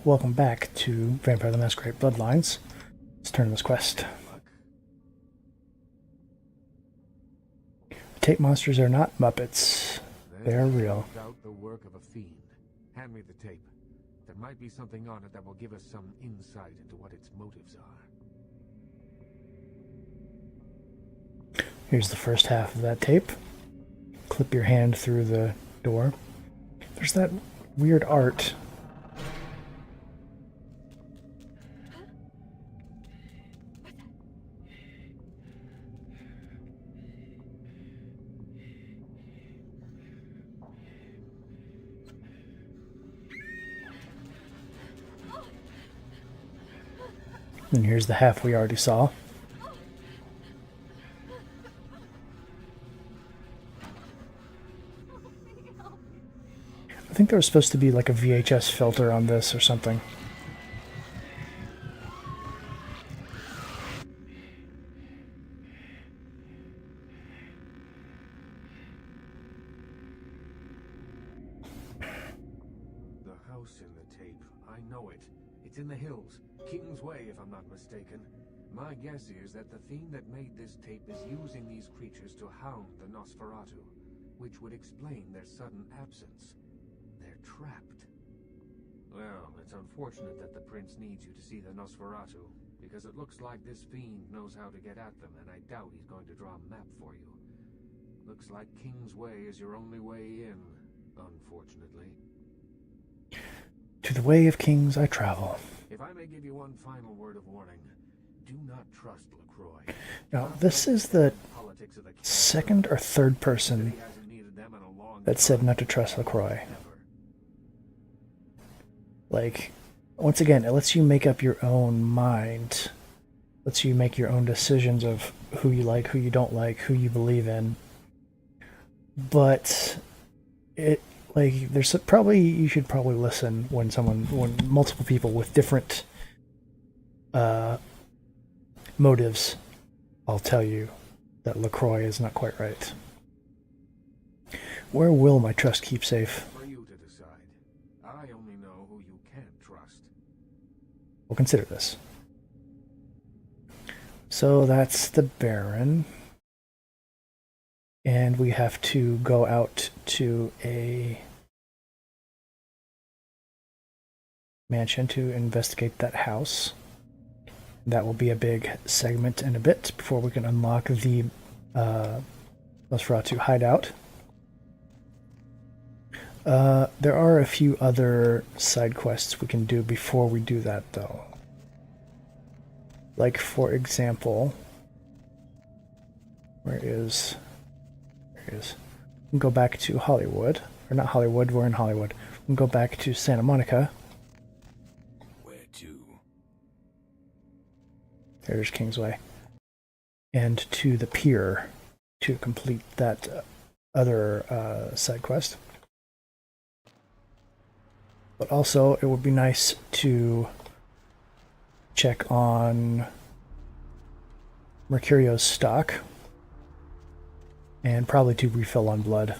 welcome back to Vampire the Masquerade Bloodlines. Let's turn this quest. Tape monsters are not Muppets. They are real. Doubt the work of a fiend. Hand me the tape. There might be something on it that will give us some insight into what its motives are. Here's the first half of that tape. Clip your hand through the door. There's that weird art. And here's the half we already saw. I think there was supposed to be like a VHS filter on this or something. The house in the tape. I know it. It's in the hills. King's Way, if I'm not mistaken. My guess is that the fiend that made this tape is using these creatures to hound the Nosferatu, which would explain their sudden absence. They're trapped. Well, it's unfortunate that the prince needs you to see the Nosferatu, because it looks like this fiend knows how to get at them, and I doubt he's going to draw a map for you. Looks like King's Way is your only way in, unfortunately. To the way of kings I travel. If I may give you one final word of warning, do not trust LaCroix. Now, this is the second or third person that said not to trust LaCroix. Like, once again, it lets you make up your own mind. Lets you make your own decisions of who you like, who you don't like, who you believe in. But it, like, there's probably, you should probably listen when multiple people with different motives, I'll tell you that LaCroix is not quite right. Where will my trust keep safe? For you to decide. I only know who you can trust. We'll consider this. So that's the Baron. And we have to go out to a mansion to investigate that house. That will be a big segment in a bit before we can unlock the Nosferatu hideout. There are a few other side quests we can do before we do that, though. Like, for example, where is... We can go back to Hollywood. Or not Hollywood, we're in Hollywood. We can go back to Santa Monica. Where to? There's Kingsway. And to the pier to complete that other side quest. But also, it would be nice to check on Mercurio's stock. And probably to refill on blood.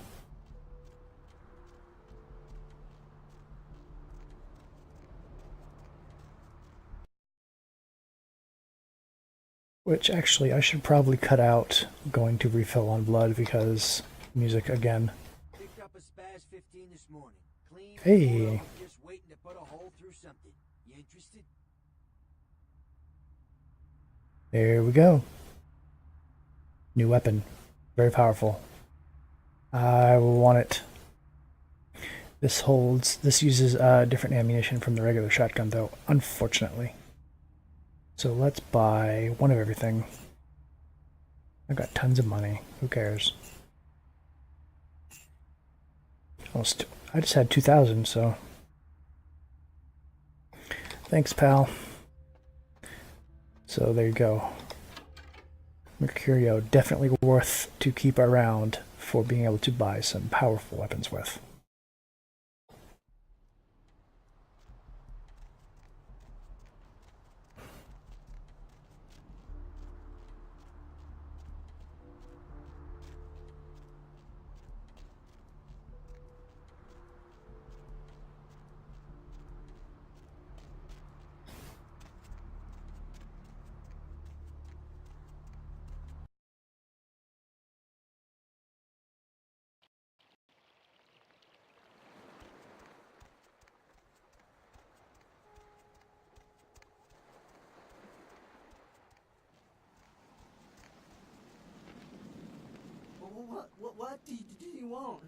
Which actually I should probably cut out going to refill on blood because music again. Picked up a Spaz 15 this morning. Clean. Hey. Just waiting to put a hole through something. You interested? There we go. New weapon. Very powerful. I want it. This uses different ammunition from the regular shotgun though, unfortunately. So let's buy one of everything. I've got tons of money. Who cares? I just had 2,000, so. Thanks, pal. So there you go. Mercurio, definitely worth to keep around for being able to buy some powerful weapons with. What do you want?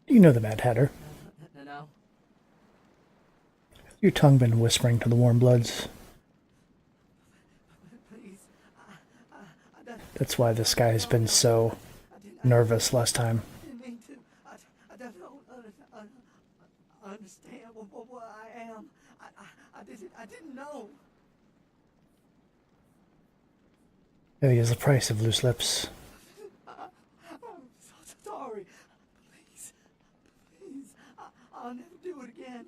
You know the Mad Hatter. No. Your tongue been whispering to the warm bloods. Please. That's why this guy has been so nervous last time. I didn't mean to. I don't understand what I am. I didn't know. Heavy is the price of loose lips. I'm so sorry. Please. I'll never do it again.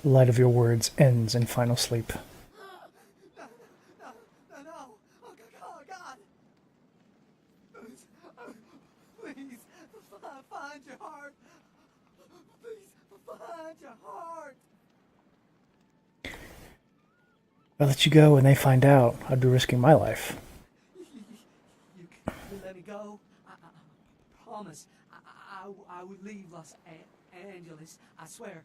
The light of your words ends in final sleep. No. Oh, God. Please, find your heart. Please, find your heart. If I let you go and they find out, I'd be risking my life. You can let me go. I promise. I would leave Los Angeles. I swear.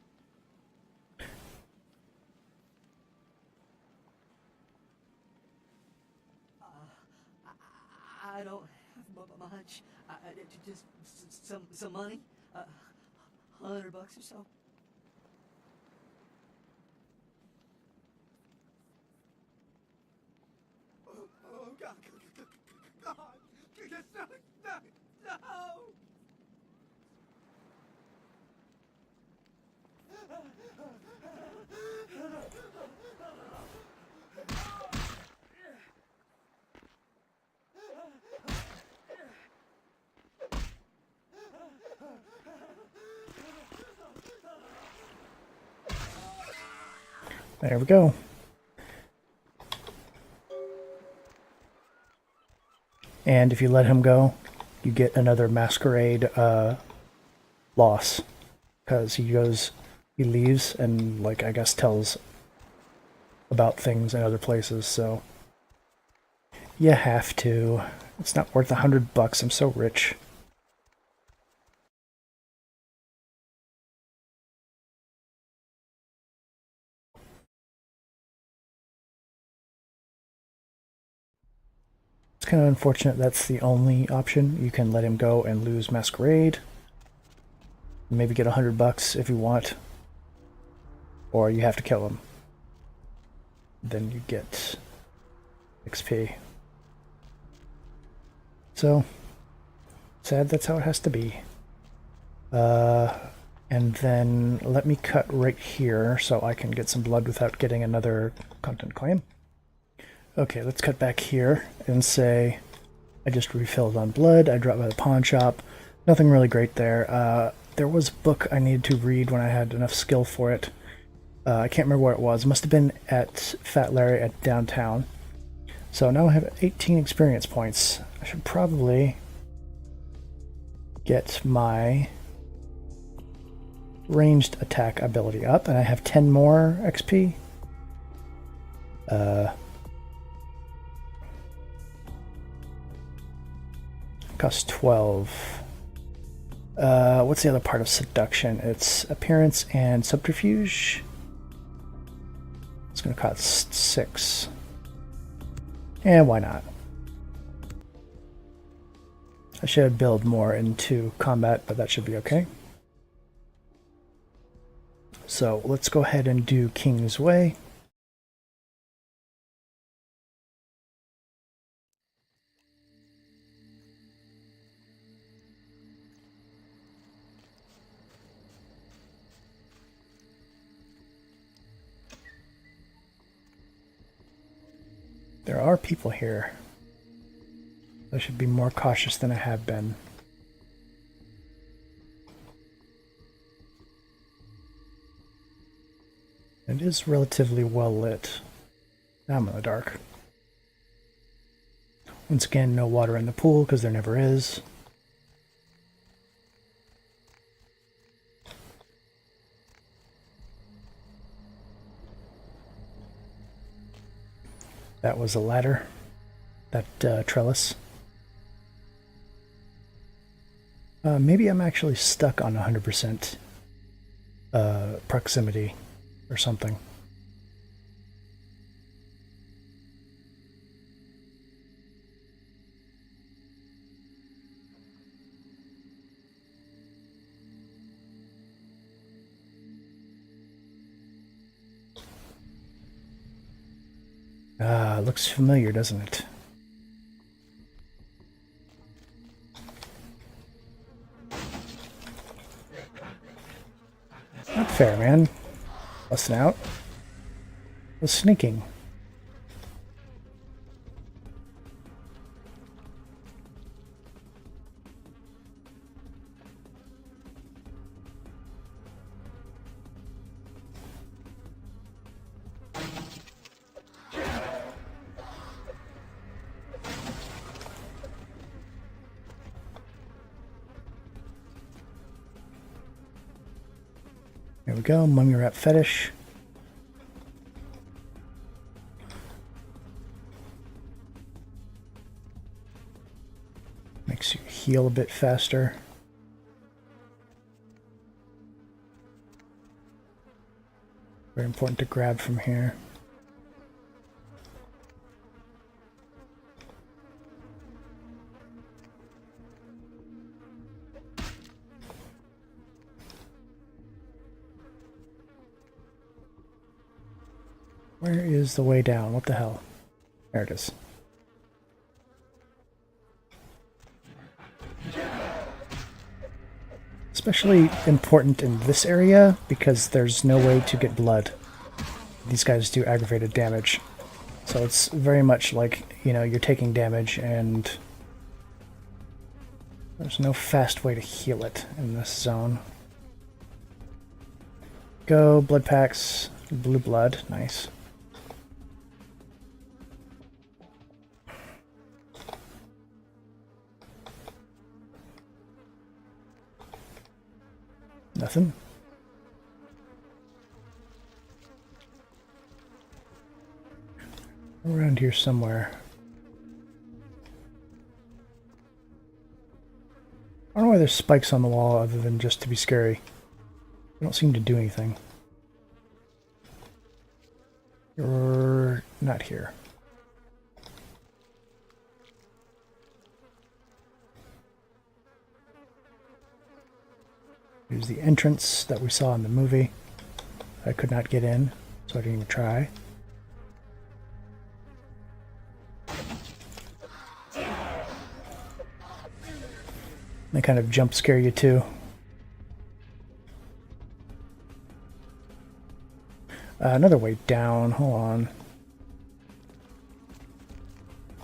I don't have much. Just some money. $100 or so. Oh God! No! There we go. And if you let him go, you get another Masquerade loss. Because he leaves and, like, I guess tells about things in other places, so you have to. It's not worth $100. I'm so rich. It's kind of unfortunate that's the only option. You can let him go and lose Masquerade. Maybe get $100 if you want. Or you have to kill him. Then you get XP. So, sad that's how it has to be. And then let me cut right here so I can get some blood without getting another content claim. Okay, let's cut back here and say I just refilled on blood. I dropped by the pawn shop. Nothing really great there. There was a book I needed to read when I had enough skill for it. I can't remember where it was. It must have been at Fat Larry at downtown. So now I have 18 experience points. I should probably get my ranged attack ability up, and I have 10 more XP. Costs 12. What's the other part of seduction? It's appearance and subterfuge. It's going to cost 6. And why not? I should build more into combat, but that should be okay. So let's go ahead and do King's Way. There are people here. I should be more cautious than I have been. It is relatively well lit. Now I'm in the dark. Once again, no water in the pool because there never is. That was a ladder. That trellis. Maybe I'm actually stuck on 100% proximity or something. Ah, looks familiar, doesn't it? Not fair, man. Busting out. Was sneaking. There we go, mummy wrap fetish. Makes you heal a bit faster. Very important to grab from here. Where is the way down? What the hell? There it is. Especially important in this area because there's no way to get blood. These guys do aggravated damage. So it's very much like, you know, you're taking damage and there's no fast way to heal it in this zone. Go, blood packs, blue blood, nice. Nothing. Around here somewhere. I don't know why there's spikes on the wall other than just to be scary. They don't seem to do anything. You're not here. Here's the entrance that we saw in the movie. I could not get in, so I didn't even try. They kind of jump scare you too. Another way down, hold on.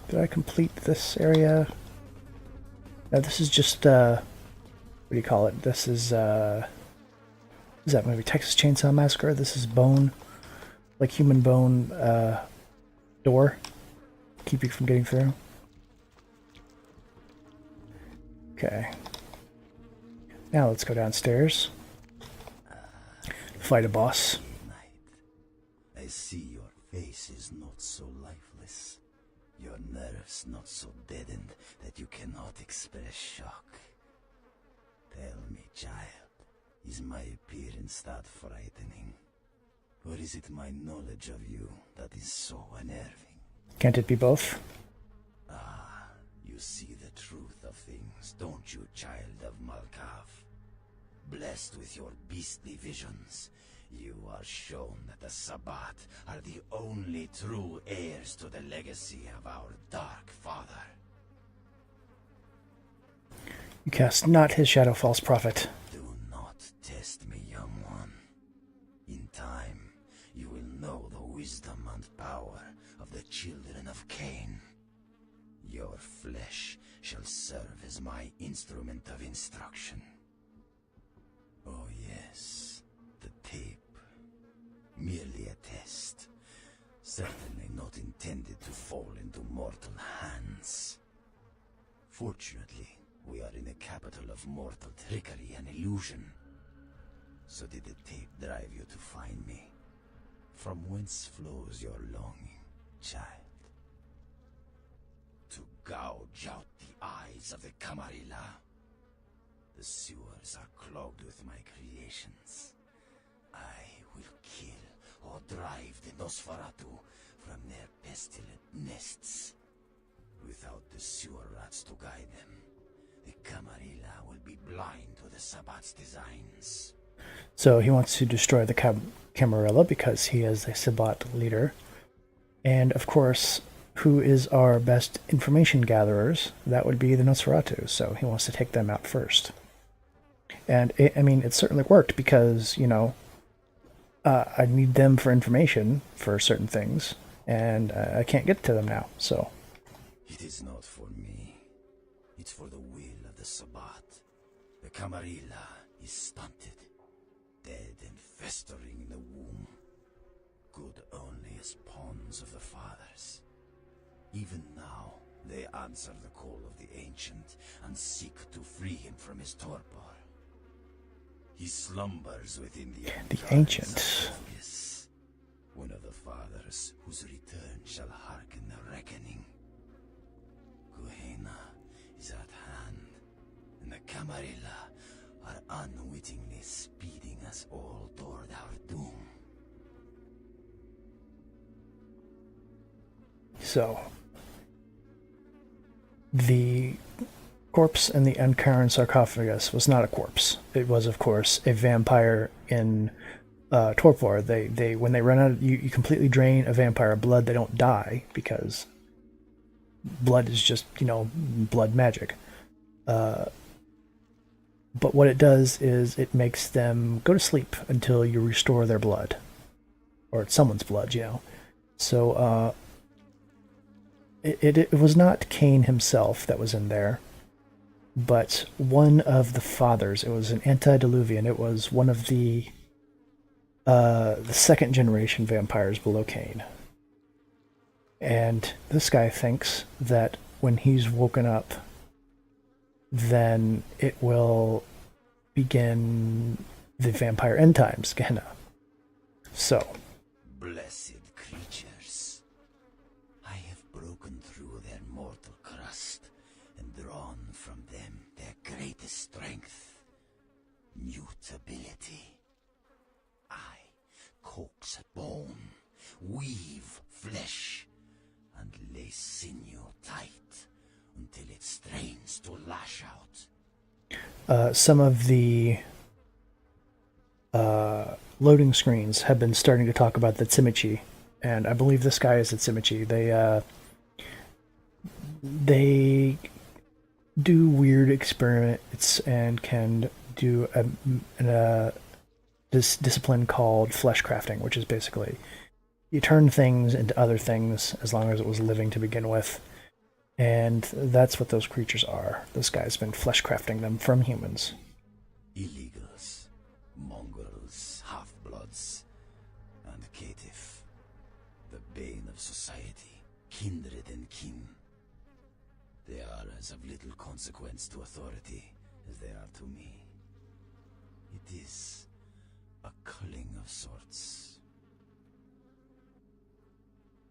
Did I complete this area? No, this is just, what do you call it? This is that movie, Texas Chainsaw Massacre? This is bone, like human bone, door. Keep you from getting through. Okay. Now let's go downstairs. Fight a boss. I see your face is not so lifeless. Your nerves not so deadened that you cannot express shock. Tell me, child, is my appearance that frightening? Or is it my knowledge of you that is so unnerving? Can't it be both? Ah, you see the truth of things, don't you, child of Malkav? Blessed with your beastly visions, you are shown that the Sabbat are the only true heirs to the legacy of our Dark Father. You cast not his shadow, false prophet. Do not test me, young one. In time, you will know the wisdom and power of the children of Cain. Your flesh shall serve as my instrument of instruction. Oh yes, the tape. Merely a test. Certainly not intended to fall into mortal hands. Fortunately, we are in the capital of mortal trickery and illusion. So did the tape drive you to find me? From whence flows your longing, child? To gouge out the eyes of the Camarilla? The sewers are clogged with my creations. I will kill or drive the Nosferatu from their pestilent nests. Without the sewer rats to guide them, the Camarilla will be blind to the Sabbat's designs. So he wants to destroy the Camarilla because he is a Sabbat leader. And of course, who is our best information gatherers? That would be the Nosferatu. So he wants to take them out first. And I mean, it certainly worked because, I need them for information for certain things, and I can't get to them now. So It is not for me. It's for the will of the Sabbat. The Camarilla is stunted, dead and festering in the womb. Good only as pawns of the fathers. Even now, they answer the call of the Ancient and seek to free him from his torpor. He slumbers within the Ancient. sarcophagus, one of the fathers whose return shall hearken the reckoning. Gehenna is at hand, and the Camarilla are unwittingly speeding us all toward our doom. So, the corpse in the Ankaran sarcophagus was not a corpse. It was, of course, a vampire in torpor. They when they run out, you completely drain a vampire of blood. They don't die because blood is just, blood magic. But what it does is it makes them go to sleep until you restore their blood, or it's someone's blood, So it was not Cain himself that was in there, but one of the fathers. It was an antediluvian. It was one of the second generation vampires below Cain. And this guy thinks that when he's woken up, then it will begin the vampire end times, Gehenna. So, Blessed creatures. I have broken through their mortal crust and drawn from them their greatest strength, mutability. I coax bone, weave flesh, and lay sinew tight until it strains to lash out. some of the loading screens have been starting to talk about the Tsimichi, and I believe this guy is a Tsimichi. They do weird experiments and can do this discipline called flesh crafting, which is basically you turn things into other things as long as it was living to begin with. And that's what those creatures are. This guy's been flesh crafting them from humans. Illegals, mongrels, half-bloods, and caitiff. The bane of society, kindred and kin. They are as of little consequence to authority as they are to me. It is a culling of sorts.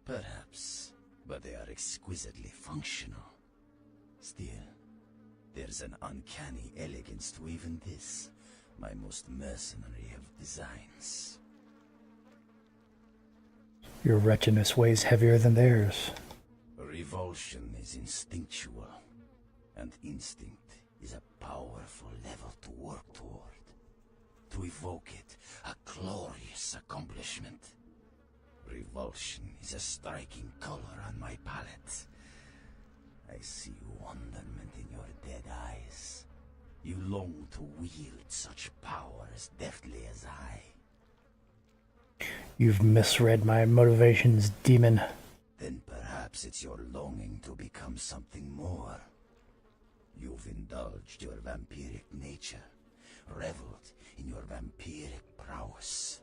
Perhaps, but they are exquisitely functional. Still, there's an uncanny elegance to even this, my most mercenary of designs. Your wretchedness weighs heavier than theirs. Revulsion is instinctual, and instinct is a powerful level to work toward. To evoke it, a glorious accomplishment. Revulsion is a striking color on my palette. I see wonderment in your dead eyes. You long to wield such power as deftly as I. You've misread my motivations, demon. Then perhaps it's your longing to become something more. You've indulged your vampiric nature, reveled in your vampiric prowess.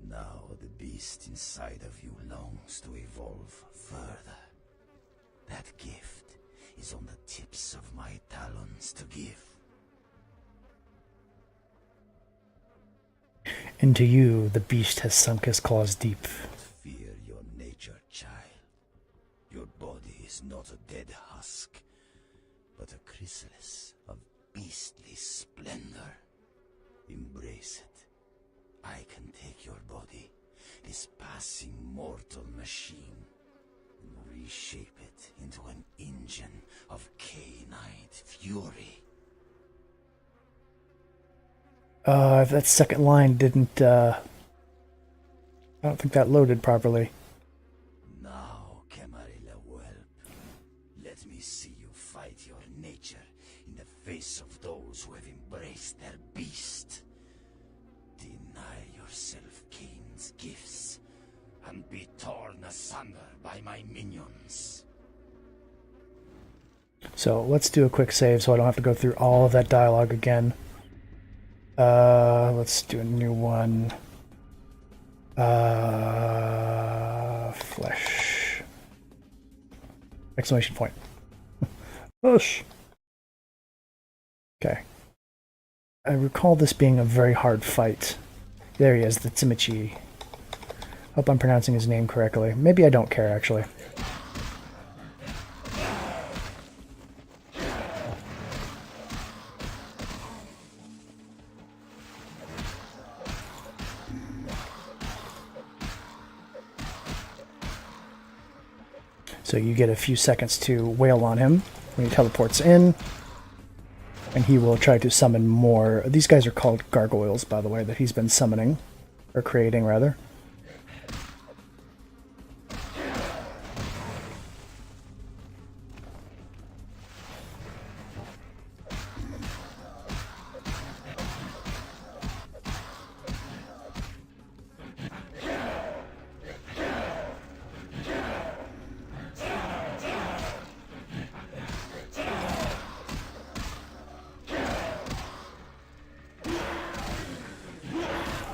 Now the beast inside of you longs to evolve further. That gift is on the tips of my talons to give. Into you, the beast has sunk his claws deep. Fear your nature, child. Your body is not a dead husk, but a chrysalis of beastly splendor. Embrace it. I can take your body, this passing mortal machine, and reshape it into an engine of canine fury. That second line didn't, I don't think that loaded properly. Now embrace of those who have embraced their beast. Deny yourself Cain's gifts, and be torn asunder by my minions. So let's do a quick save so I don't have to go through all of that dialogue again. Let's do a new one. Flesh. Exclamation point. Push. Okay. I recall this being a very hard fight. There he is, the Tsimichi. Hope I'm pronouncing his name correctly. Maybe I don't care, actually. So you get a few seconds to wail on him when he teleports in, and he will try to summon more. These guys are called gargoyles, by the way, that he's been summoning, or creating, rather.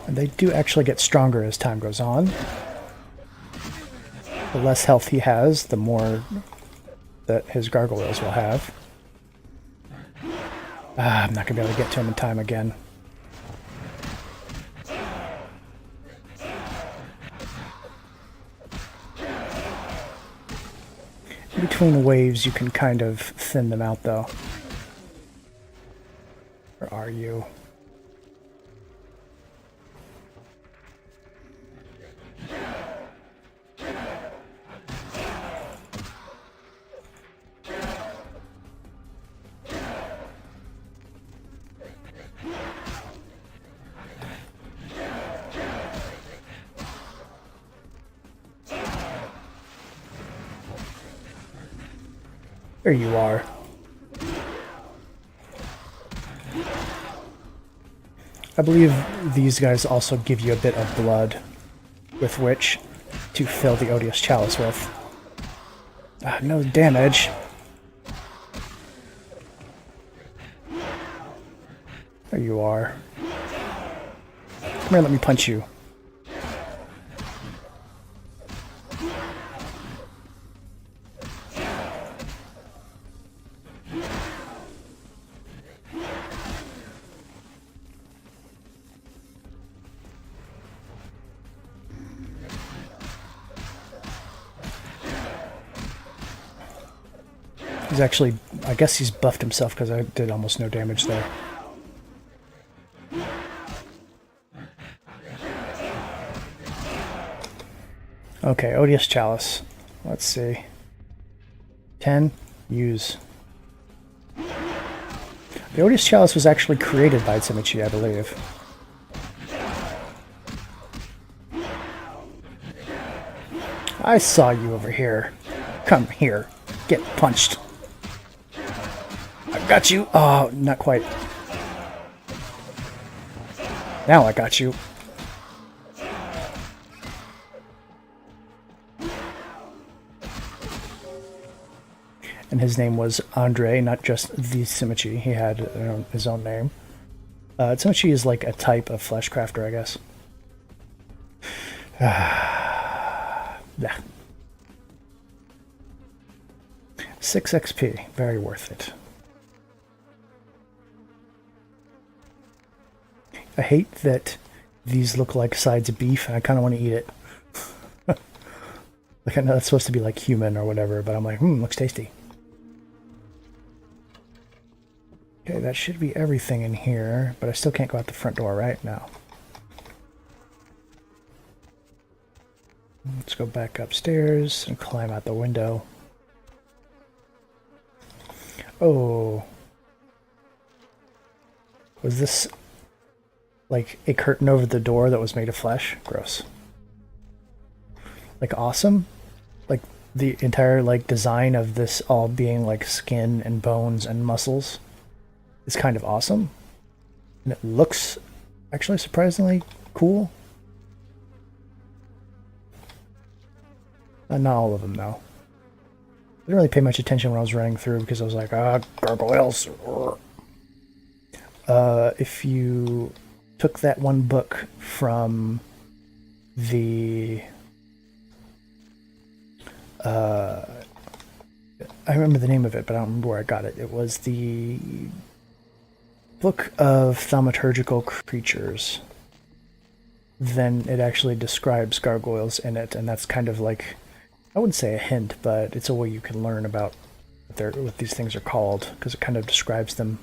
And they do actually get stronger as time goes on. The less health he has, the more that his gargoyles will have. I'm not going to be able to get to him in time again. In between waves, you can kind of thin them out, though. Where are you? There you are. I believe these guys also give you a bit of blood with which to fill the Odious Chalice with. No damage. There you are. Come here, let me punch you. He's actually, I guess he's buffed himself because I did almost no damage there. Okay, Odious Chalice. Let's see. 10. Use. The Odious Chalice was actually created by Tsimichi, I believe. I saw you over here. Come here. Get punched. I got you. Oh, not quite. Now I got you. And his name was Andre, not just the Tsimichi. He had his own name. Tsimichi is like a type of flesh crafter, I guess. Yeah. 6 XP. Very worth it. I hate that these look like sides of beef, and I kind of want to eat it. Like, I know that's supposed to be like human or whatever, but I'm like, looks tasty. Okay, that should be everything in here, but I still can't go out the front door right now. Let's go back upstairs and climb out the window. Oh. Was this like a curtain over the door that was made of flesh? Gross. Like awesome? Like the entire like design of this all being like skin and bones and muscles. is kind of awesome. And it looks actually surprisingly cool. Not all of them, though. I didn't really pay much attention when I was running through because I was like, gargoyles. If you took that one book from the... I remember the name of it, but I don't remember where I got it. It was the Book of Thaumaturgical Creatures. Then it actually describes gargoyles in it, and that's kind of like, I wouldn't say a hint, but it's a way you can learn about what these things are called, because it kind of describes them